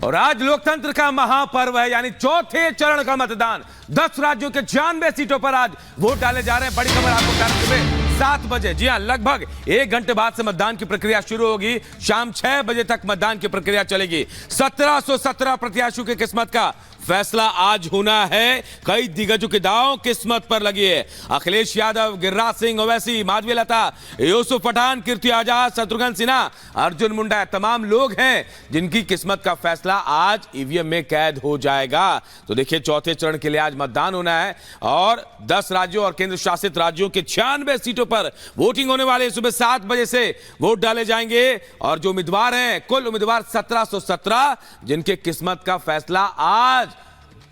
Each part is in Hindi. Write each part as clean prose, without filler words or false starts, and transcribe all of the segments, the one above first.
और आज लोकतंत्र का महापर्व है, यानी चौथे चरण का मतदान। 10 राज्यों के 96 सीटों पर आज वोट डाले जा रहे हैं। बड़ी खबर आपको बता रहे हैं, सुबह 7 बजे, जी हां, लगभग 1 घंटे बाद से मतदान की प्रक्रिया शुरू होगी। शाम 6 बजे तक मतदान की प्रक्रिया चलेगी। 1717 प्रत्याशियों की किस्मत का फैसला आज होना है। कई दिग्गजों के दांव किस्मत पर लगी है। अखिलेश यादव, गिरिराज सिंह, ओवैसी, माधवी लता, यूसुफ पठान, कीर्ति आजाद, शत्रुघ्न सिन्हा, अर्जुन मुंडा, तमाम लोग हैं जिनकी किस्मत का फैसला आज ईवीएम में कैद हो जाएगा। तो देखिए, चौथे चरण के लिए आज मतदान होना है और 10 राज्यों और केंद्र शासित राज्यों के 96 सीटों पर वोटिंग होने वाले। सुबह 7 बजे से वोट डाले जाएंगे और जो उम्मीदवार हैं, कुल उम्मीदवार 1717, जिनके किस्मत का फैसला आज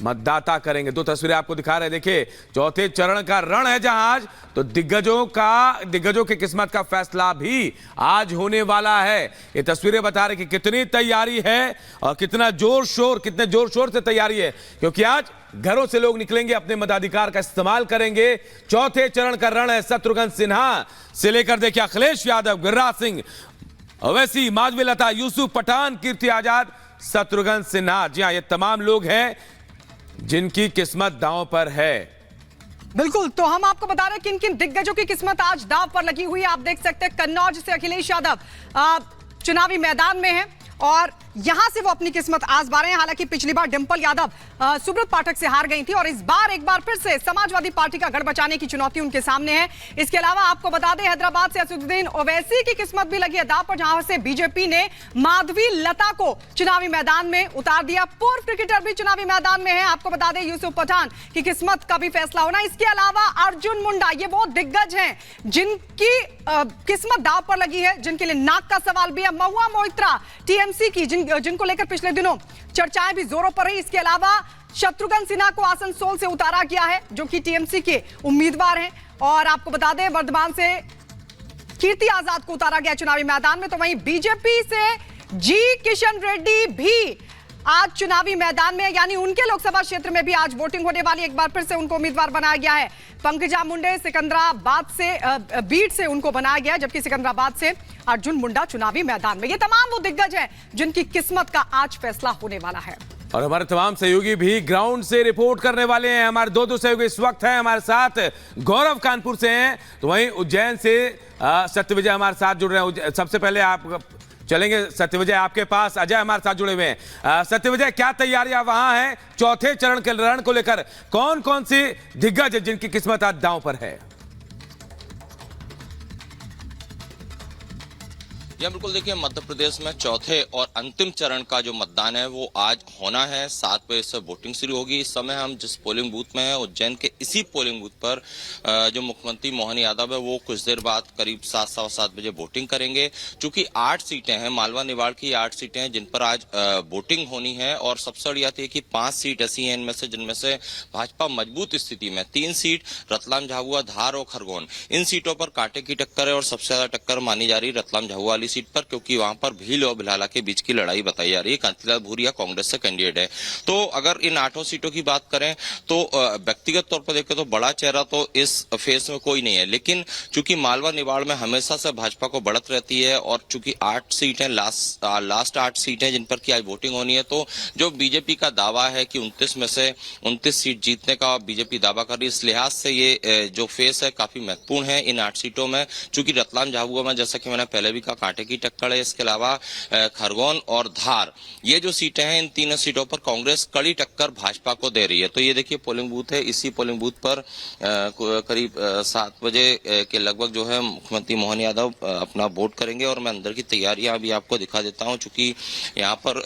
मतदाता करेंगे। 2 तस्वीरें आपको दिखा रहे हैं। देखिए, चौथे चरण का रण है जहां आज तो दिग्गजों की किस्मत का फैसला भी आज होने वाला है। ये तस्वीरें बता रही कि कितनी तैयारी है और कितने जोर शोर से तैयारी है, क्योंकि आज घरों से लोग निकलेंगे, अपने मताधिकार का इस्तेमाल करेंगे। चौथे चरण का रण है शत्रुघ्न सिन्हा से लेकर देखिए अखिलेश यादव, गिरिराज सिंह, ओवैसी, माधवी लता, यूसुफ पठान, कीर्ति आजाद, शत्रुघ्न सिन्हा। जी हां, ये तमाम लोग हैं जिनकी किस्मत दांव पर है। बिल्कुल, तो हम आपको बता रहे हैं किन किन दिग्गजों की किस्मत आज दांव पर लगी हुई है। आप देख सकते हैं कन्नौज से अखिलेश यादव चुनावी मैदान में है और यहां से वो अपनी किस्मत आजमा रहे हैं। हालांकि पिछली बार डिंपल यादव सुब्रत पाठक से हार गई थी और इस बार एक बार फिर से समाजवादी पार्टी का गढ़ बचाने की चुनौती उनके सामने है। इसके अलावा आपको बता दें, हैदराबाद से असदुद्दीन ओवैसी की किस्मत भी लगी है दांव पर, जहां से बीजेपी ने माधवी लता को चुनावी मैदान में उतार दिया। पूर्व क्रिकेटर भी चुनावी मैदान में है। आपको बता दें, यूसुफ पठान की किस्मत का भी फैसला होना। इसके अलावा अर्जुन मुंडा, ये वो दिग्गज हैं जिनकी किस्मत दांव पर लगी है, जिनके लिए नाक का सवाल भी है। महुआ मोइत्रा टीएमसी की, जिनको लेकर पिछले दिनों चर्चाएं भी जोरों पर रही। इसके अलावा शत्रुघ्न सिन्हा को आसनसोल से उतारा गया है, जो कि टीएमसी के उम्मीदवार हैं। और आपको बता दें, वर्धमान से कीर्ति आजाद को उतारा गया चुनावी मैदान में। तो वहीं बीजेपी से जी किशन रेड्डी भी आज चुनावी मैदान में, यानी उनके लोकसभा क्षेत्र में भी आज वोटिंग होने वाली। एक बार फिर से उनको उम्मीदवार बनाया गया है। पंकजा मुंडे सिकंदराबाद से, बीट से उनको बनाया गया, जबकि सिकंदराबाद से अर्जुन मुंडा चुनावी मैदान में। ये तमाम वो दिग्गज हैं जिनकी किस्मत का आज फैसला होने वाला है। और हमारे तमाम सहयोगी भी ग्राउंड से रिपोर्ट करने वाले हैं। हमारे 2 सहयोगी इस वक्त हैं हमारे साथ। गौरव कानपुर से हैं, तो वहीं उज्जैन से सत्यविजय हमारे साथ जुड़ रहे हैं। सबसे पहले आप चलेंगे सत्यविजय आपके पास। अजय हमारे साथ जुड़े हुए हैं। सत्यविजय, क्या तैयारियां वहां हैं चौथे चरण के रण को लेकर? कौन कौन सी दिग्गज जिनकी किस्मत आज दांव पर है? जी बिल्कुल, देखिए, मध्य प्रदेश में चौथे और अंतिम चरण का जो मतदान है वो आज होना है। 7 बजे से वोटिंग शुरू होगी। इस समय हम जिस पोलिंग बूथ में हैं, उज्जैन के इसी पोलिंग बूथ पर जो मुख्यमंत्री मोहन यादव है वो कुछ देर बाद करीब 7-7:15 बजे वोटिंग करेंगे। चूंकि 8 सीटें हैं, मालवा निवाड़ की 8 सीटें हैं जिन पर आज वोटिंग होनी है। और सबसे बड़ी बात यह कि 5 सीट ऐसी हैं इनमें से जिनमें से भाजपा मजबूत स्थिति में, 3 सीट रतलाम, झाबुआ, धार और खरगोन, इन सीटों पर कांटे की टक्कर है। और सबसे ज्यादा टक्कर मानी जा रही रतलाम झाबुआ वाली सीट पर, क्योंकि वहां पर भील और भिलाला के बीच की लड़ाई बताई जा रही है। कांतिलाल भूरिया कांग्रेस से कैंडिडेट है। तो अगर इन 8 सीटों की बात करें तो व्यक्तिगत तौर पर देखें तो बड़ा चेहरा तो इस फेस में कोई नहीं है। लेकिन चूंकि मालवा निवाड़ में हमेशा से भाजपा को बढ़त रहती है और चूंकि 8 सीटें लास्ट 8 सीटें जिन पर की आज वोटिंग होनी है, तो जो बीजेपी का दावा है कि 29 में से 29 सीट जीतने का बीजेपी दावा कर रही है, इस लिहाज से ये जो फेस है काफी महत्वपूर्ण है इन 8 सीटों में। चूंकि रतलाम झाबुआ में, जैसा कि मैंने पहले भी कहा, कांटे की टक्कर है। इसके अलावा खरगोन और धार, ये जो सीटें हैं, इन तीनों सीटों पर कांग्रेस कड़ी टक्कर भाजपा को दे रही है। तो ये देखिए पोलिंग बूथ है। इसी पोलिंग बूथ पर करीब 7 बजे के लगभग जो है मुख्यमंत्री मोहन यादव अपना वोट करेंगे। और मैं अंदर की तैयारियां भी आपको दिखा देता हूं, चूंकि यहाँ पर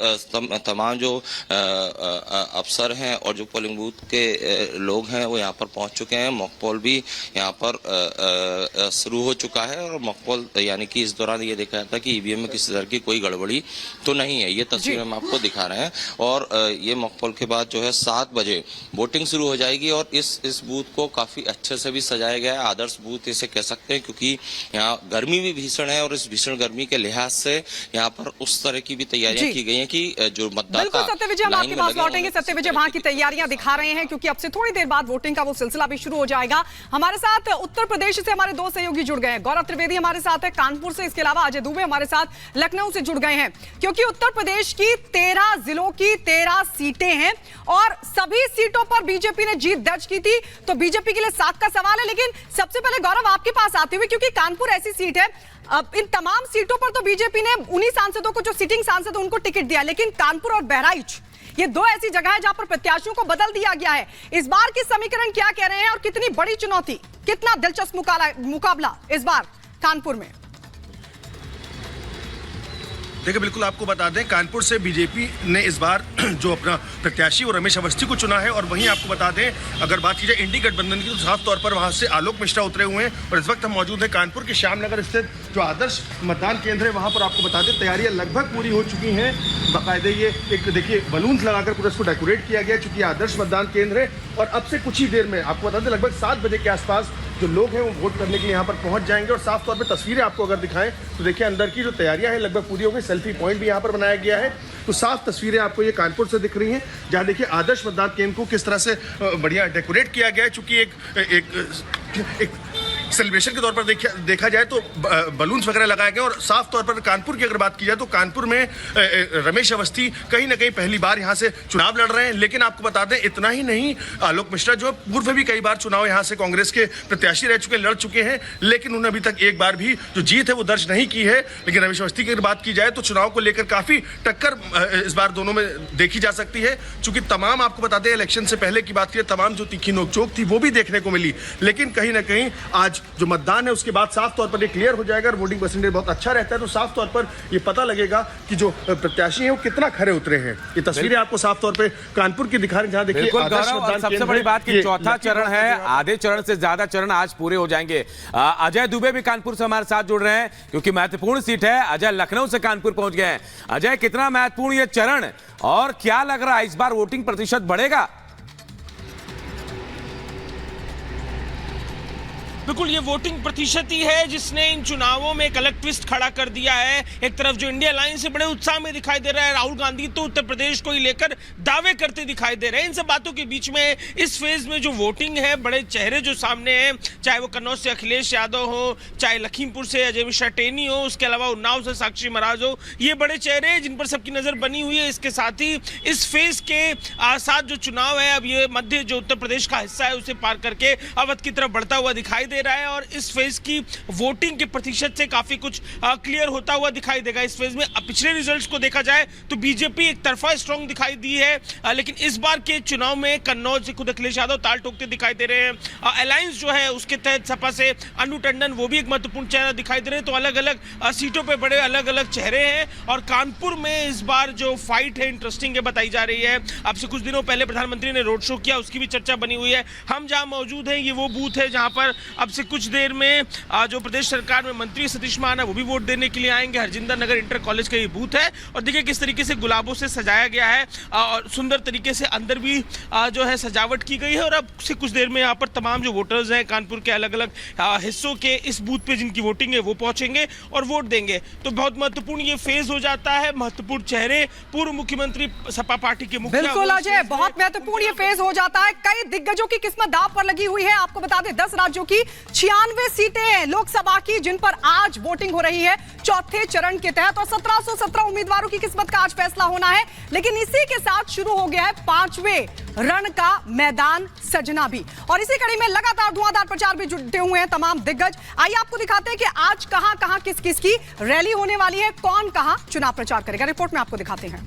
तमाम जो अफसर हैं और जो पोलिंग बूथ के लोग हैं वो यहाँ पर पहुंच चुके हैं। मॉकपोल भी यहाँ पर शुरू हो चुका है। और मॉकपोल यानी कि इस दौरान ये देखा जाता है कि ईवीएम में किसी तरह की कोई गड़बड़ी तो नहीं है। ये तस्वीर हम आपको दिखा रहे हैं। और ये मॉकपोल के बाद जो है 7 बजे वोटिंग शुरू हो जाएगी। और इस बूथ को काफी अच्छे से भी सजाया गया है, आदर्श बूथ इसे कह सकते हैं, क्योंकि यहाँ गर्मी भी भीषण है। और इस भीषण गर्मी के लिहाज से यहाँ पर उस तरह की भी तैयारियां की गई हैं कि जो मतदाता सत्यविजय, हम आपके पास लौटेंगे। सत्यविजय, वहां की तैयारियां दिखा रहे हैं, क्योंकि अब से थोड़ी देर बाद वोटिंग का वो सिलसिला भी शुरू हो जाएगा। हमारे साथ उत्तर प्रदेश से हमारे 2 सहयोगी जुड़ गए हैं। गौरव त्रिवेदी हमारे साथ है कानपुर से, इसके अलावा अजय दुबे हमारे साथ लखनऊ से जुड़ गए हैं, क्योंकि उत्तर प्रदेश की 13 जिलों की 13 सीटें हैं और सभी सीटों पर बीजेपी ने जीत दर्ज की थी। तो बीजेपी के लिए साख का सवाल है, लेकिन सबसे पहले गौरव आपके पास आते हुए, क्योंकि कानपुर ऐसी सीट है, अब इन तमाम सीटों पर तो बीजेपी ने उन्हीं सांसदों को जो सिटिंग सांसद उनको टिकट दिया, लेकिन कानपुर और बहराइच ये दो ऐसी जगह है जहां पर प्रत्याशियों को बदल दिया गया है। इस बार की समीकरण क्या कह रहे हैं और कितनी बड़ी चुनौती, कितना दिलचस्प मुकाबला इस बार कानपुर में? देखिए, बिल्कुल आपको बता दें, कानपुर से बीजेपी ने इस बार जो अपना प्रत्याशी वो रमेश अवस्थी को चुना है। और वहीं आपको बता दें, अगर बात की जाए इंडी गठबंधन की, तो साफ तौर पर वहां से आलोक मिश्रा उतरे हुए हैं। और इस वक्त हम मौजूद हैं कानपुर के श्यामनगर स्थित जो आदर्श मतदान केंद्र है, वहां पर आपको बता दें तैयारियां लगभग पूरी हो चुकी हैं। बाकायदे ये एक देखिए बलून्स लगाकर पूरा इसको डेकोरेट किया गया, चूंकि आदर्श मतदान केंद्र है। और अब से कुछ ही देर में आपको बता दें लगभग 7 बजे के आसपास जो लोग हैं वो वोट करने के लिए यहाँ पर पहुंच जाएंगे। और साफ तौर पे तस्वीरें आपको अगर दिखाएं तो देखिए अंदर की जो तैयारियां हैं लगभग पूरी हो गई। सेल्फी पॉइंट भी यहाँ पर बनाया गया है। तो साफ तस्वीरें आपको ये कानपुर से दिख रही हैं, जहाँ देखिए आदर्श मतदान केंद्र को किस तरह से बढ़िया डेकोरेट किया गया है। चूंकि एक सेलिब्रेशन के तौर पर देखा जाए तो बलून्स वगैरह लगाए गए। और साफ तौर पर कानपुर की अगर बात की जाए तो कानपुर में रमेश अवस्थी कहीं ना कहीं पहली बार यहाँ से चुनाव लड़ रहे हैं। लेकिन आपको बता दें इतना ही नहीं, आलोक मिश्रा जो पूर्व भी कई बार चुनाव यहाँ से कांग्रेस के प्रत्याशी रह चुके, लड़ चुके हैं, लेकिन उन्होंने अभी तक एक बार भी जो जीत है वो दर्ज नहीं की है। लेकिन रमेश अवस्थी की अगर बात की जाए तो चुनाव को लेकर काफी टक्कर इस बार दोनों में देखी जा सकती है। चूंकि तमाम आपको बता दें इलेक्शन से पहले की बात की तमाम जो तीखी नोकझोंक थी वो भी देखने को मिली, लेकिन कहीं ना कहीं आज जो मतदान है उसके बाद साफ तौर पर ये क्लियर हो जाएगा। और वोटिंग परसेंटेज बहुत अच्छा रहता है तो साफ तौर पर ये पता लगेगा कि जो प्रत्याशी हैं वो कितना खरे उतरे हैं। ये तस्वीरें आपको साफ तौर पे कानपुर की दिखा रही हैं, जहां देखिए सबसे बड़ी बात कि चौथा चरण है, आधे चरण से ज्यादा चरण आज पूरे हो जाएंगे। अजय दुबे भी कानपुर से हमारे साथ जुड़ रहे हैं क्योंकि महत्वपूर्ण सीट है। अजय लखनऊ से कानपुर पहुंच गए हैं। अजय, कितना महत्वपूर्ण ये चरण और क्या लग रहा है इस बार वोटिंग प्रतिशत बढ़ेगा? बिल्कुल, ये वोटिंग प्रतिशत ही है जिसने इन चुनावों में एक अलग ट्विस्ट खड़ा कर दिया है। एक तरफ जो इंडिया अलायंस से बड़े उत्साह में दिखाई दे रहा है, राहुल गांधी तो उत्तर प्रदेश को ही लेकर दावे करते दिखाई दे रहे हैं। इन सब बातों के बीच में इस फेज में जो वोटिंग है, बड़े चेहरे जो सामने हैं, चाहे वो कन्नौज से अखिलेश यादव हो, चाहे लखीमपुर से अजय मिश्रा टेनी हो, उसके अलावा उन्नाव से साक्षी महाराज हो, ये बड़े चेहरे हैं जिन पर सबकी नजर बनी हुई है। इसके साथ ही इस फेज के साथ जो चुनाव है, अब ये मध्य जो उत्तर प्रदेश का हिस्सा है उसे पार करके अवध की तरफ बढ़ता हुआ दिखाई दे रहा है। और इस फेज की वोटिंग के प्रतिशत से काफी कुछ क्लियर होता हुआ दिखाई देगा। इस फेज में पिछले रिजल्ट्स को देखा जाए तो बीजेपी एक तरफा स्ट्रांग दिखाई दी है, लेकिन इस बार के चुनाव में कन्नौज से खुद अखिलेश यादव ताल ठोकते दिखाई दे रहे हैं। अलायंस जो है उसके तहत सपा से अनु टंडन वो भी एक महत्वपूर्ण चेहरा दिखाई दे रहे हैं। तो अलग अलग सीटों पे बड़े अलग अलग चेहरे हैं। और कानपुर में इस बार जो फाइट है इंटरेस्टिंग है बताई जा रही है। अब से कुछ दिनों पहले प्रधानमंत्री ने रोड शो किया, उसकी भी चर्चा बनी हुई है। हम जहां मौजूद हैं ये वो बूथ है जहां पर अब से कुछ देर में जो प्रदेश सरकार में मंत्री सतीश महाना वो भी वोट देने के लिए आएंगे। हरजिंदर नगर इंटर कॉलेज का ये बूथ है और देखिए किस तरीके से गुलाबों से सजाया गया है और सुंदर तरीके से अंदर भी जो है सजावट की गई है। और अब से कुछ देर में यहाँ पर तमाम जो वोटर्स हैं कानपुर के अलग अलग हिस्सों के इस बूथ पे जिनकी वोटिंग है वो पहुंचेंगे और वोट देंगे। तो बहुत महत्वपूर्ण ये फेज हो जाता है। महत्वपूर्ण चेहरे पूर्व मुख्यमंत्री सपा पार्टी के मुखिया, बिल्कुल अजय, बहुत महत्वपूर्ण ये फेज हो जाता है। कई दिग्गजों की किस्मत दांव पर लगी हुई है। आपको बता दें 10 राज्यों की 96 सीटें लोकसभा की जिन पर आज वोटिंग हो रही है चौथे चरण के तहत। और 1717 उम्मीदवारों की किस्मत का आज फैसला होना है। लेकिन इसी के साथ शुरू हो गया है 5वें रण का मैदान सजना भी। और इसी कड़ी में लगातार धुआंधार प्रचार भी जुटे हुए हैं तमाम दिग्गज। आइए आपको दिखाते हैं कि आज कहां कहां किस किस की रैली होने वाली है, कौन कहां चुनाव प्रचार करेगा। रिपोर्ट में आपको दिखाते हैं।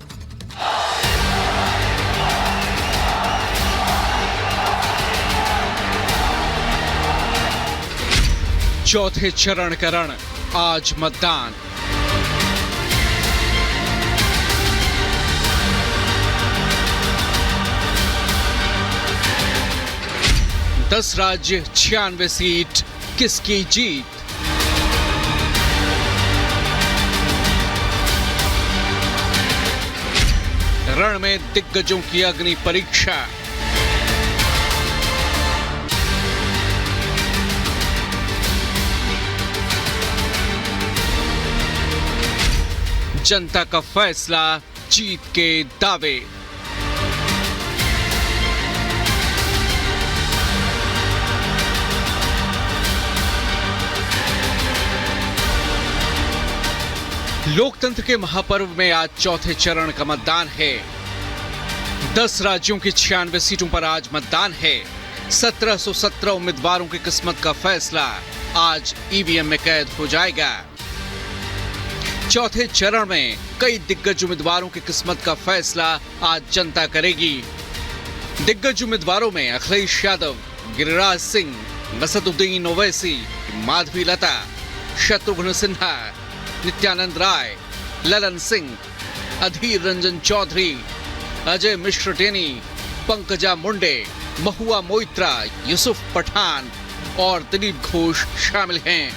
चौथे चरण का रण, आज मतदान। दस राज्य 96 सीट, किसकी जीत? रण में दिग्गजों की अग्नि परीक्षा। जनता का फैसला, जीत के दावे। लोकतंत्र के महापर्व में आज चौथे चरण का मतदान है। 10 राज्यों की 96 सीटों पर आज मतदान है। 1717 उम्मीदवारों की किस्मत का फैसला आज ईवीएम में कैद हो जाएगा। चौथे चरण में कई दिग्गज उम्मीदवारों की किस्मत का फैसला आज जनता करेगी। दिग्गज उम्मीदवारों में अखिलेश यादव, गिरिराज सिंह, असदुद्दीन ओवैसी, माधवी लता, शत्रुघ्न सिन्हा, नित्यानंद राय, ललन सिंह, अधीर रंजन चौधरी, अजय मिश्र टेनी, पंकजा मुंडे, महुआ मोइत्रा, यूसुफ पठान और दिलीप घोष शामिल हैं।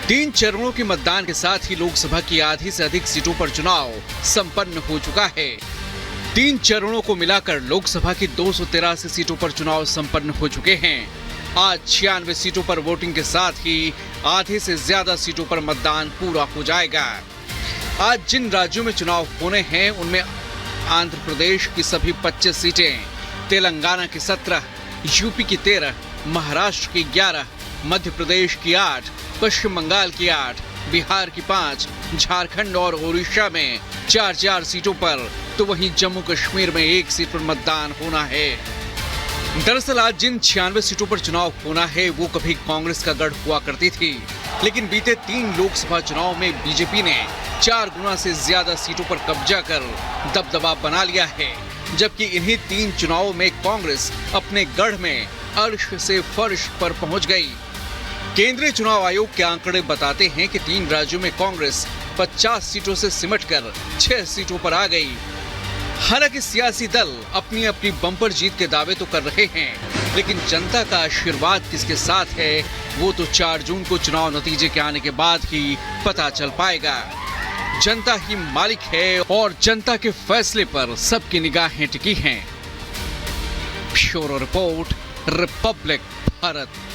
3 चरणों के मतदान के साथ ही लोकसभा की आधी से अधिक सीटों पर चुनाव संपन्न हो चुका है। 3 चरणों को मिलाकर लोकसभा की 283 सीटों पर चुनाव संपन्न हो चुके हैं। आज 96 सीटों पर वोटिंग के साथ ही आधे से ज्यादा सीटों पर मतदान पूरा हो जाएगा। आज जिन राज्यों में चुनाव होने हैं उनमें आंध्र प्रदेश की सभी 25 सीटें, तेलंगाना की 17, यूपी की 13, महाराष्ट्र की 11, मध्य प्रदेश की 8, पश्चिम बंगाल की 8, बिहार की 5, झारखंड और ओडिशा में 4-4 सीटों पर, तो वहीं जम्मू कश्मीर में 1 सीट पर मतदान होना है। दरअसल आज जिन 96 सीटों पर चुनाव होना है वो कभी कांग्रेस का गढ़ हुआ करती थी, लेकिन बीते 3 लोकसभा चुनाव में बीजेपी ने 4 गुना से ज्यादा सीटों पर कब्जा कर दबदबा बना लिया है, जबकि इन्हीं 3 चुनावों में कांग्रेस अपने गढ़ में अर्श से फर्श पर पहुंच गई। केंद्रीय चुनाव आयोग के आंकड़े बताते हैं कि 3 राज्यों में कांग्रेस 50 सीटों से सिमटकर 6 सीटों पर आ गई। हालांकि सियासी दल अपनी अपनी बम्पर जीत के दावे तो कर रहे हैं, लेकिन जनता का आशीर्वाद किसके साथ है वो तो 4 जून को चुनाव नतीजे के आने के बाद ही पता चल पाएगा। जनता ही मालिक है और जनता के फैसले पर सबकी निगाहें टिकी हैं। Bureau report, Republic Bharat.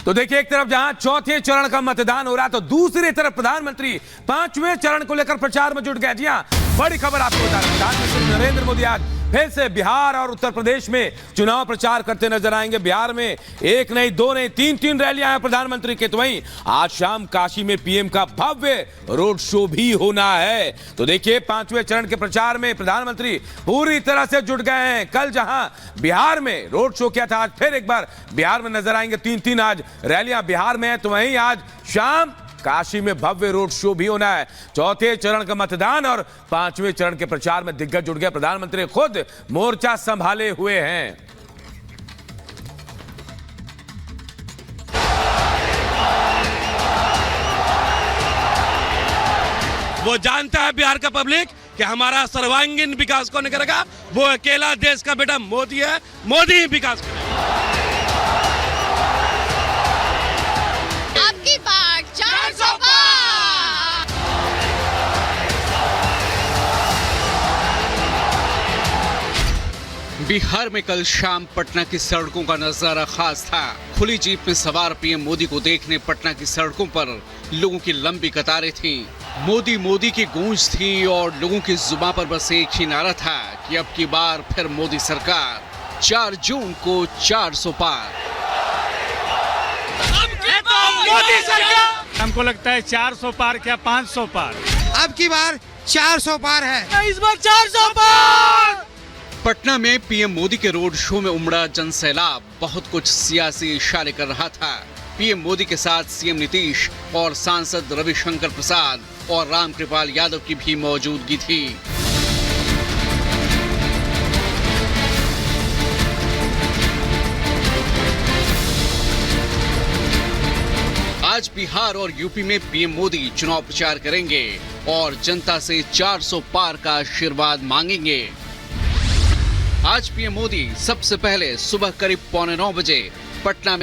तो देखिए, एक तरफ जहां चौथे चरण का मतदान हो रहा है तो दूसरी तरफ प्रधानमंत्री 5वें चरण को लेकर प्रचार में जुट गए। जी हां, बड़ी खबर आपको बता रहे हैं, प्रधानमंत्री नरेंद्र मोदी आज फिर से बिहार और उत्तर प्रदेश में चुनाव प्रचार करते नजर आएंगे। बिहार में 1 नहीं 2 नहीं 3 रैलियां हैं प्रधानमंत्री के। तो वहीं आज शाम काशी में पीएम का भव्य रोड शो भी होना है। तो देखिए, 5वें चरण के प्रचार में प्रधानमंत्री पूरी तरह से जुट गए हैं। कल जहां बिहार में रोड शो किया था, आज फिर एक बार बिहार में नजर आएंगे। 3 आज रैलियां बिहार में है, तो वहीं आज शाम काशी में भव्य रोड शो भी होना है। चौथे चरण का मतदान और 5वें चरण के प्रचार में दिग्गज जुड़ गए। प्रधानमंत्री खुद मोर्चा संभाले हुए हैं। वो जानता है बिहार का पब्लिक कि हमारा सर्वांगीण विकास कौन करेगा। वो अकेला देश का बेटा मोदी है, मोदी ही विकास करेगा। आपकी बात 400 पार। बिहार में कल शाम पटना की सड़कों का नजारा खास था। खुली जीप में सवार पीएम मोदी को देखने पटना की सड़कों पर लोगों की लंबी कतारें थीं। मोदी मोदी की गूंज थी और लोगों की जुबान पर बस एक ही नारा था कि अब की बार फिर मोदी सरकार, 4 जून को 400 पार। मोदी सरकार। हमको लगता है 400 पार क्या 500 पार। अब की बार 400 पार है। इस बार 400 पार। पटना में पीएम मोदी के रोड शो में उमड़ा जनसैलाब बहुत कुछ सियासी इशारे कर रहा था। पीएम मोदी के साथ सीएम नीतीश और सांसद रविशंकर प्रसाद और रामकृपाल यादव की भी मौजूदगी थी। आज बिहार और यूपी में पीएम मोदी चुनाव प्रचार करेंगे और जनता से 400 पार का आशीर्वाद मांगेंगे। आज पीएम मोदी सबसे पहले सुबह करीब 8:45 बजे पटना में